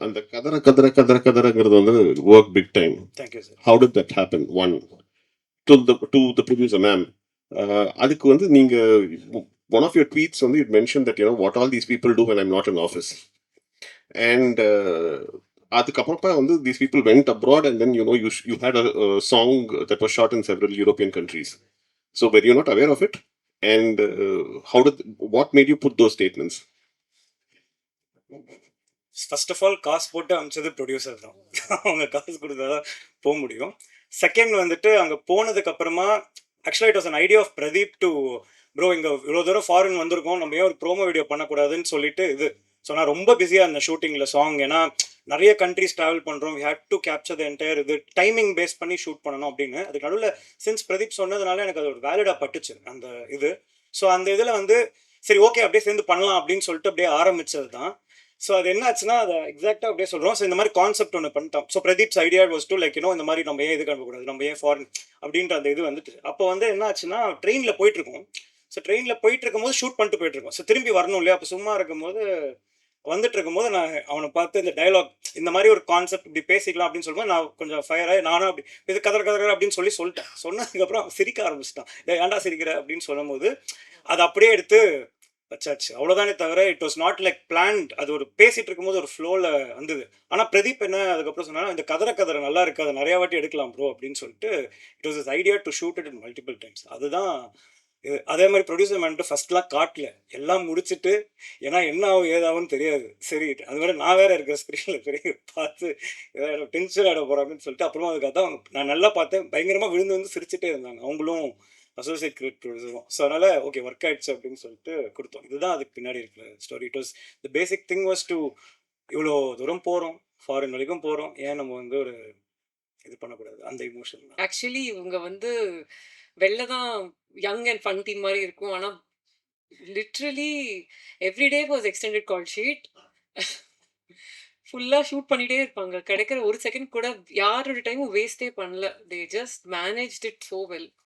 அந்த கதறங்கிறது வந்து work big time. Thank you sir. How did that happen? One to the producer ma'am, அதுக்கு வந்து நீங்க ஒன் ஆஃப் யுவர் ட்வீட்ஸ் வந்து it mention that what all these people do when I'm not in office. And அதுக்கப்புறமா வந்து these people went abroad and then you had a song that was shot in several European countries. So were you not aware of it? And how did what made you put those statements? First of all காசு போட்டு அமிச்சது producer தான். அவங்க காசு கொடுத்தா தான் போக முடியும். Second வந்துட்டு அங்கே போனதுக்கு அப்புறமா ஆக்சுவலாக it was an idea of Pradeep to bro இங்கே இவ்வளோ தூரம் ஃபாரின் வந்திருக்கோம், நம்ம ஏன் ஒரு ப்ரோமோ வீடியோ பண்ணக்கூடாதுன்னு சொல்லிட்டு இது. ஸோ நான் ரொம்ப பிஸியாக இருந்தேன் ஷூட்டிங்கில் சாங். ஏன்னா நிறைய கண்ட்ரிஸ் ட்ராவல் பண்ணுறோம், we had to capture the entire இது, டைமிங் பேஸ் பண்ணி ஷூட் பண்ணணும் அப்படின்னு. அதுக்கு நடுவில் சின்ஸ் பிரதீப் சொன்னதுனால எனக்கு அது ஒரு வேலிடாக பட்டுச்சு அந்த இது. ஸோ அந்த இதில் வந்து சரி ஓகே அப்படியே சேர்ந்து பண்ணலாம் அப்படின்னு சொல்லிட்டு அப்படியே ஆரம்பிச்சது தான். ஸோ அது என்ன ஆச்சுன்னா அதை எக்ஸாக்டாக அப்படியே சொல்கிறோம். ஸோ இந்த மாதிரி கான்செப்ட் ஒன்று பண்ணிட்டோம். So Pradeep's idea was to like இந்த மாதிரி நம்ம ஏன் இது கண்டுக்கூடாது, நம்ம ஏன் ஃபாரின் அப்படின்ற அந்த இது வந்துட்டு. அப்போ வந்து என்ன ஆச்சுன்னா ட்ரெயினில் போயிட்டுருக்கோம். ஸோ ட்ரெயினில் போயிட்டு இருக்கும்போது ஷூட் பண்ணிட்டு போயிட்டுருக்கோம். ஸோ திரும்பி வரணும் இல்லையா, அப்போ சும்மா இருக்கும்போது வந்துட்டு இருக்கும்போது நான் அவனை பார்த்து இந்த டைலாக் இந்த மாதிரி ஒரு கான்செப்ட் இப்படி பேசிக்கலாம் அப்படின்னு சொல்லும்போது நான் கொஞ்சம் ஃபயர் ஆகி நானும் அப்படி இது கதற அப்படின்னு சொல்லிட்டேன். சொன்னதுக்கப்புறம் அவன் சிரிக்க ஆரம்பிச்சிட்டான். ஏன்டா சிரிக்கிற அப்படின்னு சொல்லும்போது அதை அப்படியே எடுத்து வச்சாச்சு. அவ்வளோதானே தவிர it was not like plant. அது ஒரு பேசிட்டு இருக்கும்போது ஒரு ஃப்ளோவில் வந்தது. ஆனால் பிரதீப் என்ன அதுக்கப்புறம் சொன்னா, இந்த கதற நல்லா இருக்கு, அதை நிறையா வாட்டி எடுக்கலாம் ப்ரோ அப்படின்னு சொல்லிட்டு it was is idea to shoot it in multiple times. அதுதான் இது. அதே மாதிரி ப்ரொடியூசர் மேன்ட்டு ஃபர்ஸ்ட்லாம் காட்டல, எல்லாம் முடிச்சுட்டு ஏன்னா என்ன ஆகும் ஏதாகும்னு தெரியாது. சரி அது வேற நான் வேற இருக்கிற ஸ்க்ரீனில் பெரிய பார்த்து ஏதாவது டென்ஷன் ஆகிட போகிறாங்கன்னு சொல்லிட்டு அப்புறமா அதுக்காக தான் நான் நல்லா பார்த்தேன். பயங்கரமாக விழுந்து வந்து சிரிச்சுட்டே இருந்தாங்க அவங்களும், அசோசியேட் கிரியேட் ப்ரொடியூசரும். ஸோ அதனால் ஓகே ஒர்க் ஆயிடுச்சு அப்படின்னு சொல்லிட்டு கொடுத்தோம். இதுதான் அதுக்கு பின்னாடி இருக்கிற story. It was the basic thing was to இவ்வளோ தூரம் போகிறோம், ஃபாரின் வரைக்கும் போகிறோம், ஏன் நம்ம வந்து ஒரு இது பண்ணக்கூடாது, அந்த இமோஷன் தான். ஆக்சுவலி இவங்க வந்து வெளில தான் யங் அண்ட் ஃபன் டீம் மாதிரி இருக்கும். ஆனால் literally everyday was extended call sheet. ஃபுல்லாக ஷூட் பண்ணிகிட்டே இருப்பாங்க. கிடைக்கிற ஒரு செகண்ட் கூட யாரோட டைமும் வேஸ்ட்டே பண்ணல. They just managed it so well.